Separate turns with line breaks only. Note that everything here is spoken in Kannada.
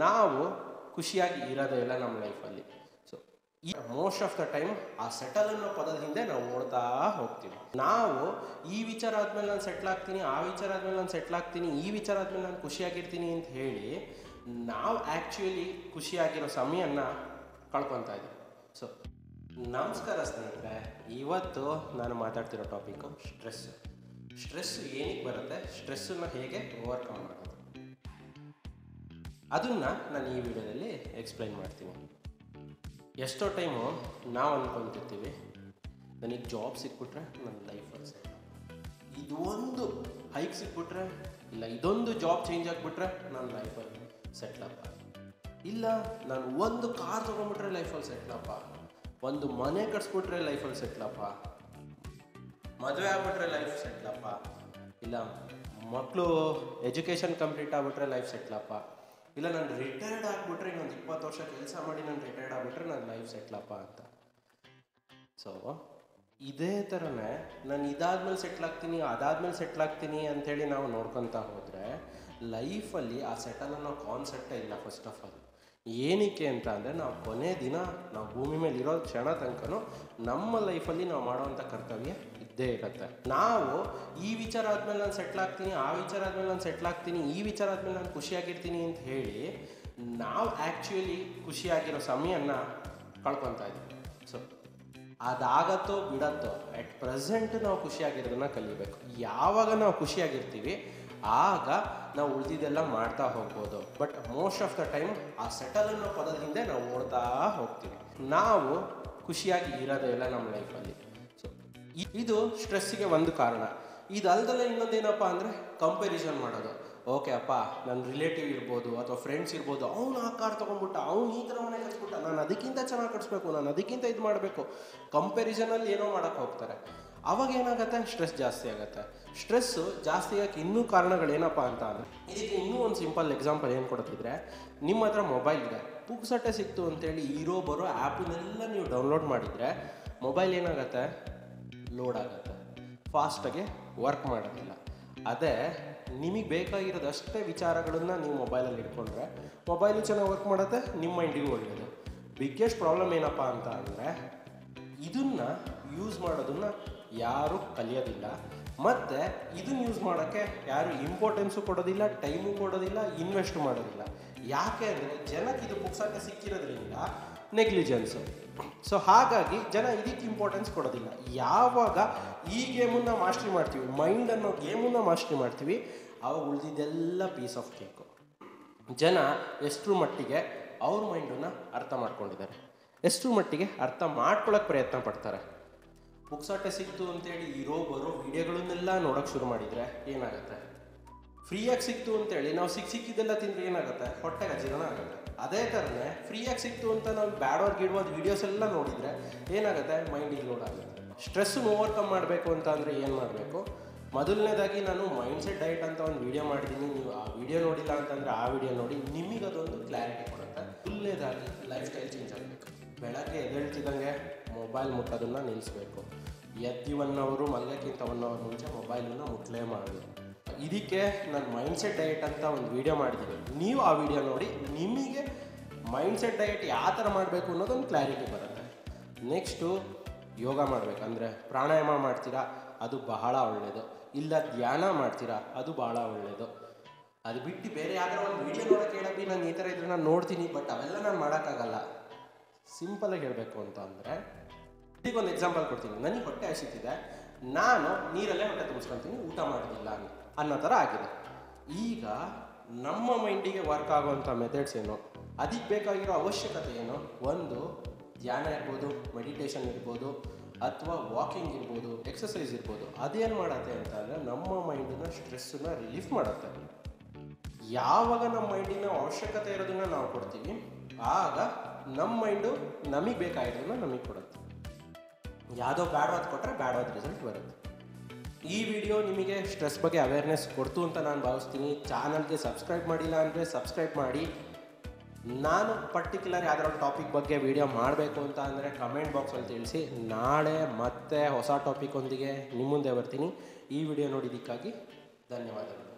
ನಾವು ಖುಷಿಯಾಗಿ ಇರೋದೇ ಇಲ್ಲ ನಮ್ಮ ಲೈಫಲ್ಲಿ. ಸೊ ಈ ಮೋಸ್ಟ್ ಆಫ್ ದ ಟೈಮ್ ಆ ಸೆಟಲ್ ಅನ್ನೋ ಪದದ ಹಿಂದೆ ನಾವು ಓಡ್ತಾ ಹೋಗ್ತೀವಿ. ನಾವು ಈ ವಿಚಾರ ಆದಮೇಲೆ ನಾನು ಸೆಟ್ಲ್ ಆಗ್ತೀನಿ, ಆ ವಿಚಾರ ಆದಮೇಲೆ ನಾನು ಸೆಟ್ಲ್ ಆಗ್ತೀನಿ, ಈ ವಿಚಾರ ಆದಮೇಲೆ ನಾನು ಖುಷಿಯಾಗಿರ್ತೀನಿ ಅಂತ ಹೇಳಿ ನಾವು ಆ್ಯಕ್ಚುಲಿ ಖುಷಿಯಾಗಿರೋ ಸಮಯನ ಕಳ್ಕೊತಾ ಇದ್ದೀವಿ. ಸೊ ನಮಸ್ಕಾರ ಸ್ನೇಹಿತರೆ, ಇವತ್ತು ನಾನು ಮಾತಾಡ್ತಿರೋ ಟಾಪಿಕ್ಕು ಸ್ಟ್ರೆಸ್ಸು. ಸ್ಟ್ರೆಸ್ಸು ಏನಕ್ಕೆ ಬರುತ್ತೆ, ಸ್ಟ್ರೆಸ್ಸನ್ನು ಹೇಗೆ ಓವರ್ಕಮ್ ಮಾಡೋದು, ಅದನ್ನು ನಾನು ಈ ವಿಡಿಯೋದಲ್ಲಿ ಎಕ್ಸ್ಪ್ಲೈನ್ ಮಾಡ್ತೀನಿ. ಎಷ್ಟೋ ಟೈಮು ನಾವು ಅಂದ್ಕೊತಿರ್ತೀವಿ, ನನಗೆ ಜಾಬ್ ಸಿಕ್ಬಿಟ್ರೆ ನನ್ನ ಲೈಫಲ್ಲಿ ಸೆಟ್, ಇದೊಂದು ಹೈಕ್ ಸಿಕ್ಬಿಟ್ರೆ, ಇಲ್ಲ ಇದೊಂದು ಜಾಬ್ ಚೇಂಜ್ ಆಗಿಬಿಟ್ರೆ ನನ್ನ ಲೈಫಲ್ಲಿ ಸೆಟ್ಲಪ್ಪ, ಇಲ್ಲ ನಾನು ಒಂದು ಕಾರ್ ತೊಗೊಂಡ್ಬಿಟ್ರೆ ಲೈಫಲ್ಲಿ ಸೆಟ್ಲಪ್ಪ, ಒಂದು ಮನೆ ಕಟ್ಸ್ಬಿಟ್ರೆ ಲೈಫಲ್ಲಿ ಸೆಟ್ಲಪ್ಪ, ಮದುವೆ ಆಗ್ಬಿಟ್ರೆ ಲೈಫ್ ಸೆಟ್ಲಪ್ಪ, ಇಲ್ಲ ಮಕ್ಕಳು ಎಜುಕೇಷನ್ ಕಂಪ್ಲೀಟ್ ಆಗಿಬಿಟ್ರೆ ಲೈಫ್ ಸೆಟ್ಲಪ್ಪ, ಇಲ್ಲ ನಾನು ರಿಟೈರ್ಡ್ ಆಗಿಬಿಟ್ರೆ ಇನ್ನೊಂದು 20 ವರ್ಷ ಕೆಲಸ ಮಾಡಿ ನಾನು ರಿಟೈರ್ಡ್ ಆಗಿಬಿಟ್ರೆ ನನ್ನ ಲೈಫ್ ಸೆಟ್ಲಪ್ಪ ಅಂತ. ಸೊ ಇದೇ ಥರನೇ ನಾನು ಇದಾದ್ಮೇಲೆ ಸೆಟ್ಲಾಗ್ತೀನಿ, ಅದಾದ್ಮೇಲೆ ಸೆಟ್ಲಾಗ್ತೀನಿ ಅಂಥೇಳಿ ನಾವು ನೋಡ್ಕೊತಾ ಹೋದರೆ ಲೈಫಲ್ಲಿ ಆ ಸೆಟಲ್ ಅನ್ನೋ ಕಾನ್ಸೆಪ್ಟೇ ಇಲ್ಲ. ಫಸ್ಟ್ ಆಫ್ ಆಲ್ ಏನಕ್ಕೆ ಅಂತ ಅಂದರೆ, ನಾವು ಕೊನೆ ದಿನ ನಾವು ಭೂಮಿ ಮೇಲೆ ಇರೋ ಕ್ಷಣ ತನಕನೂ ನಮ್ಮ ಲೈಫಲ್ಲಿ ನಾವು ಮಾಡೋವಂಥ ಕರ್ತವ್ಯ ಇದ್ದೇ ಇರುತ್ತೆ. ನಾವು ಈ ವಿಚಾರ ಆದಮೇಲೆ ನಾನು ಸೆಟ್ಲಾಗ್ತೀನಿ, ಆ ವಿಚಾರ ಆದಮೇಲೆ ನಾನು ಸೆಟ್ಲಾಗ್ತೀನಿ, ಈ ವಿಚಾರ ಆದಮೇಲೆ ನಾನು ಖುಷಿಯಾಗಿರ್ತೀನಿ ಅಂತ ಹೇಳಿ ನಾವು ಆ್ಯಕ್ಚುಲಿ ಖುಷಿಯಾಗಿರೋ ಸಮಯನ ಕಳ್ಕೊತಾ ಇದ್ದೀವಿ. ಸೊ ಅದಾಗತ್ತೋ ಬಿಡತ್ತೋ, ಅಟ್ ಪ್ರೆಸೆಂಟ್ ನಾವು ಖುಷಿಯಾಗಿರೋದನ್ನ ಕಲಿಬೇಕು. ಯಾವಾಗ ನಾವು ಖುಷಿಯಾಗಿರ್ತೀವಿ ಆಗ ನಾವು ಉಳಿದಿದ್ದೆಲ್ಲ ಮಾಡ್ತಾ ಹೋಗ್ಬೋದು. But most of the time ಆ ಸೆಟಲ್ ಅನ್ನೋ ಪದದ ಹಿಂದೆ ನಾವು ಓಡ್ತಾ ಹೋಗ್ತೀವಿ. ನಾವು ಖುಷಿಯಾಗಿ ಇರೋದೇ ಇಲ್ಲ ನಮ್ಮ ಲೈಫಲ್ಲಿ. ಸೊ ಇದು ಸ್ಟ್ರೆಸ್ಸಿಗೆ ಒಂದು ಕಾರಣ. ಇದಲ್ದಲ್ಲ ಇನ್ನೊಂದೇನಪ್ಪ ಅಂದರೆ ಕಂಪ್ಯಾರಿಸನ್ ಮಾಡೋದು. ಓಕೆ ಅಪ್ಪ, ನನ್ನ ರಿಲೇಟಿವ್ ಇರ್ಬೋದು ಅಥವಾ ಫ್ರೆಂಡ್ಸ್ ಇರ್ಬೋದು, ಅವ್ನು ಆ ಕಾರ್ ತೊಗೊಂಡ್ಬಿಟ್ಟ, ಅವ್ನು ಈ ಥರ ಮನೆ ಕಟ್ಸ್ಬಿಟ್ಟ, ನಾನು ಅದಕ್ಕಿಂತ ಚೆನ್ನಾಗಿ ಕಟ್ಸ್ಬೇಕು, ನಾನು ಅದಕ್ಕಿಂತ ಇದು ಮಾಡಬೇಕು, ಕಂಪ್ಯಾರಿಸನಲ್ಲಿ ಏನೋ ಮಾಡೋಕ್ಕೆ ಹೋಗ್ತಾರೆ. ಅವಾಗ ಏನಾಗುತ್ತೆ, ಸ್ಟ್ರೆಸ್ ಜಾಸ್ತಿ ಆಗುತ್ತೆ. ಸ್ಟ್ರೆಸ್ಸು ಜಾಸ್ತಿ ಆಗಕ್ಕೆ ಇನ್ನೂ ಕಾರಣಗಳೇನಪ್ಪ ಅಂತ ಅಂದರೆ, ಇದಕ್ಕೆ ಇನ್ನೂ ಒಂದು ಸಿಂಪಲ್ ಎಕ್ಸಾಂಪಲ್ ಏನು ಕೊಡ್ತಿದ್ರೆ, ನಿಮ್ಮ ಹತ್ರ ಮೊಬೈಲ್ ಇದೆ, ಪುಕ್ಸಟ್ಟೆ ಸಿಕ್ತು ಅಂತೇಳಿ ಇರೋ ಬರೋ ಆ್ಯಪನ್ನೆಲ್ಲ ನೀವು ಡೌನ್ಲೋಡ್ ಮಾಡಿದರೆ ಮೊಬೈಲ್ ಏನಾಗುತ್ತೆ, ಲೋಡ್ ಆಗುತ್ತೆ, ಫಾಸ್ಟಾಗಿ ವರ್ಕ್ ಮಾಡೋದಿಲ್ಲ. ಅದೇ ನಿಮಗೆ ಬೇಕಾಗಿರೋದಷ್ಟೇ ವಿಚಾರಗಳನ್ನು ನೀವು ಮೊಬೈಲಲ್ಲಿ ಇಟ್ಕೊಂಡ್ರೆ ಮೊಬೈಲು ಚೆನ್ನಾಗಿ ವರ್ಕ್ ಮಾಡುತ್ತೆ, ನಿಮ್ಮ ಮೈಂಡಿಗೂ ಒಳ್ಳೆಯದು. ಬಿಗ್ಗೆಸ್ಟ್ ಪ್ರಾಬ್ಲಮ್ ಏನಪ್ಪ ಅಂತ ಅಂದರೆ, ಇದನ್ನು ಯೂಸ್ ಮಾಡೋದನ್ನು ಯಾರೂ ಕಲಿಯೋದಿಲ್ಲ, ಮತ್ತು ಇದನ್ನು ಯೂಸ್ ಮಾಡೋಕ್ಕೆ ಯಾರು ಇಂಪಾರ್ಟೆನ್ಸು ಕೊಡೋದಿಲ್ಲ, ಟೈಮು ಕೊಡೋದಿಲ್ಲ, ಇನ್ವೆಸ್ಟ್ ಮಾಡೋದಿಲ್ಲ. ಯಾಕೆ ಅಂದರೆ ಜನಕ್ಕೆ ಇದು ಪುಕ್ಸಟ್ಟೆ ಸಿಕ್ಕಿರೋದ್ರಿಂದ ನೆಗ್ಲಿಜೆನ್ಸು. ಸೊ ಹಾಗಾಗಿ ಜನ ಇದಕ್ಕೆ ಇಂಪಾರ್ಟೆನ್ಸ್ ಕೊಡೋದಿಲ್ಲ. ಯಾವಾಗ ಈ ಗೇಮನ್ನು ಮಾಸ್ಟ್ರಿ ಮಾಡ್ತೀವಿ, ಮೈಂಡ್ ಅನ್ನೋ ಗೇಮನ್ನು ಮಾಸ್ಟ್ರಿ ಮಾಡ್ತೀವಿ, ಆವಾಗ ಉಳಿದಿದ್ದೆಲ್ಲ ಪೀಸ್ ಆಫ್ ಕೇಕು. ಜನ ಎಷ್ಟರ ಮಟ್ಟಿಗೆ ಅವ್ರ ಮೈಂಡನ್ನು ಅರ್ಥ ಮಾಡ್ಕೊಂಡಿದ್ದಾರೆ, ಎಷ್ಟರ ಮಟ್ಟಿಗೆ ಅರ್ಥ ಮಾಡ್ಕೊಳ್ಳೋಕೆ ಪ್ರಯತ್ನ ಪಡ್ತಾರೆ. ಪುಕ್ಸಟ್ಟೆ ಸಿಕ್ತು ಅಂತೇಳಿ ಇರೋ ಬರೋ ವಿಡಿಯೋಗಳನ್ನೆಲ್ಲ ನೋಡೋಕ್ಕೆ ಶುರು ಮಾಡಿದರೆ ಏನಾಗುತ್ತೆ, ಫ್ರೀಯಾಗಿ ಸಿಕ್ತು ಅಂತೇಳಿ ನಾವು ಸಿಕ್ಕಿದ್ದೆಲ್ಲ ತಿಂದರೆ ಏನಾಗುತ್ತೆ, ಹೊಟ್ಟೆಗೆ ಅಜೀರ್ಣ ಆಗುತ್ತೆ. ಅದೇ ಥರನೇ ಫ್ರೀಯಾಗಿ ಸಿಕ್ತು ಅಂತ ನಾವು ಬ್ಯಾಡೋದು ಗಿಡೋದು ವೀಡಿಯೋಸ್ ಎಲ್ಲ ನೋಡಿದರೆ ಏನಾಗುತ್ತೆ, ಮೈಂಡಿಗೆ ಲೋಡ್ ಆಗುತ್ತೆ. ಸ್ಟ್ರೆಸ್ಸನ್ನು ಓವರ್ಕಮ್ ಮಾಡಬೇಕು ಅಂತ ಅಂದರೆ ಏನು ಮಾಡಬೇಕು, ಮೊದಲನೇದಾಗಿ ನಾನು ಮೈಂಡ್ಸೆಟ್ ಡಯಟ್ ಅಂತ ಒಂದು ವೀಡಿಯೋ ಮಾಡಿದ್ದೀನಿ, ನೀವು ಆ ವಿಡಿಯೋ ನೋಡಿಲ್ಲ ಅಂತಂದರೆ ಆ ವಿಡಿಯೋ ನೋಡಿ, ನಿಮಗದೊಂದು ಕ್ಲಾರಿಟಿ ಕೊಡುತ್ತೆ. ಮೊದಲನೇದಾಗಿ ಲೈಫ್ ಸ್ಟೈಲ್ ಚೇಂಜ್ ಆಗಬೇಕು. ಬೆಳಗ್ಗೆ ಎದ್ದೇಳ್ತಿದ್ದಂಗೆ ಮೊಬೈಲ್ ಮುಟ್ಟೋದನ್ನು ನಿಲ್ಲಿಸಬೇಕು. ಎದ್ದು 1 ಅವರ್ ಮಲಗೋಕ್ಕಿಂತ 1 ಅವರ್ ಮುಂಚೆ ಮೊಬೈಲನ್ನು ಮುಟ್ಲೇ ಮಾಡಿ. ಇದಕ್ಕೆ ನಾನು ಮೈಂಡ್ಸೆಟ್ ಡಯಟ್ ಅಂತ ಒಂದು ವೀಡಿಯೋ ಮಾಡಿದ್ದೀನಿ, ನೀವು ಆ ವಿಡಿಯೋ ನೋಡಿ ನಿಮಗೆ ಮೈಂಡ್ಸೆಟ್ ಡಯಟ್ ಯಾವ ಥರ ಮಾಡಬೇಕು ಅನ್ನೋದೊಂದು ಕ್ಲಾರಿಟಿ ಬರುತ್ತೆ. ನೆಕ್ಸ್ಟು ಯೋಗ ಮಾಡಬೇಕು, ಅಂದರೆ ಪ್ರಾಣಾಯಾಮ ಮಾಡ್ತೀರಾ ಅದು ಬಹಳ ಒಳ್ಳೆಯದು, ಇಲ್ಲ ಧ್ಯಾನ ಮಾಡ್ತೀರಾ ಅದು ಭಾಳ ಒಳ್ಳೆಯದು. ಅದು ಬಿಟ್ಟು ಬೇರೆ ಯಾವ್ದಾರ ಒಂದು ವೀಡಿಯೋ ನೋಡೋಕೆ ಹೇಳೋದು, ನಾನು ಈ ಥರ ಇದ್ರೆ ನಾನು ನೋಡ್ತೀನಿ, ಬಟ್ ಅವೆಲ್ಲ ನಾನು ಮಾಡೋಕ್ಕಾಗಲ್ಲ. ಸಿಂಪಲಾಗಿ ಹೇಳಬೇಕು ಅಂತ ಅಂದರೆ, ಇದಕ್ಕೊಂದು ಎಕ್ಸಾಂಪಲ್ ಕೊಡ್ತೀನಿ. ನನಗೆ ಹೊಟ್ಟೆ ಹಸಿತಿದೆ, ನಾನು ನೀರಲ್ಲೇ ಹೊಟ್ಟೆ ತುಂಬಿಸ್ಕೊತೀನಿ, ಊಟ ಮಾಡೋದಿಲ್ಲ ಅನ್ನೋ ಥರ ಆಗಿದೆ. ಈಗ ನಮ್ಮ ಮೈಂಡಿಗೆ ವರ್ಕ್ ಆಗುವಂಥ ಮೆಥಡ್ಸ್ ಏನು, ಅದಕ್ಕೆ ಬೇಕಾಗಿರೋ ಅವಶ್ಯಕತೆ ಏನು, ಒಂದು ಧ್ಯಾನ ಇರ್ಬೋದು, ಮೆಡಿಟೇಷನ್ ಇರ್ಬೋದು, ಅಥವಾ ವಾಕಿಂಗ್ ಇರ್ಬೋದು, ಎಕ್ಸಸೈಸ್ ಇರ್ಬೋದು. ಅದೇನು ಮಾಡುತ್ತೆ ಅಂತ ಅಂದರೆ ನಮ್ಮ ಮೈಂಡನ್ನ ಸ್ಟ್ರೆಸ್ಸನ್ನು ರಿಲೀಫ್ ಮಾಡುತ್ತೆ. ಯಾವಾಗ ನಮ್ಮ ಮೈಂಡಿನ ಅವಶ್ಯಕತೆ ಇರೋದನ್ನು ನಾವು ಕೊಡ್ತೀವಿ, ಆಗ ನಮ್ಮ ಮೈಂಡು ನಮಗೆ ಬೇಕಾಗಿರೋದನ್ನ ನಮಗೆ ಕೊಡುತ್ತೆ. ಯಾವುದೋ ಬ್ಯಾಡವಾದ ಕೊಟ್ಟರೆ ಬ್ಯಾಡವಾದ ರಿಸಲ್ಟ್ ಬರುತ್ತೆ. ಈ ವಿಡಿಯೋ ನಿಮಗೆ ಸ್ಟ್ರೆಸ್ ಬಗ್ಗೆ ಅವೇರ್ನೆಸ್ ಕೊಡ್ತು ಅಂತ ನಾನು ಭಾವಿಸ್ತೀನಿ. ಚಾನಲ್ಗೆ ಸಬ್ಸ್ಕ್ರೈಬ್ ಮಾಡಿಲ್ಲ ಅಂದರೆ ಸಬ್ಸ್ಕ್ರೈಬ್ ಮಾಡಿ. ನಾನು ಪರ್ಟಿಕ್ಯುಲರ್ ಯಾವ್ದಾರ ಟಾಪಿಕ್ ಬಗ್ಗೆ ವಿಡಿಯೋ ಮಾಡಬೇಕು ಅಂತ ಅಂದರೆ ಕಮೆಂಟ್ ಬಾಕ್ಸಲ್ಲಿ ತಿಳಿಸಿ. ನಾಳೆ ಮತ್ತೆ ಹೊಸ ಟಾಪಿಕ್ ಒಂದಿಗೆ ನಿಮ್ಮ ಮುಂದೆ ಬರ್ತೀನಿ. ಈ ವಿಡಿಯೋ ನೋಡಿದ್ದಕ್ಕಾಗಿ ಧನ್ಯವಾದಗಳು.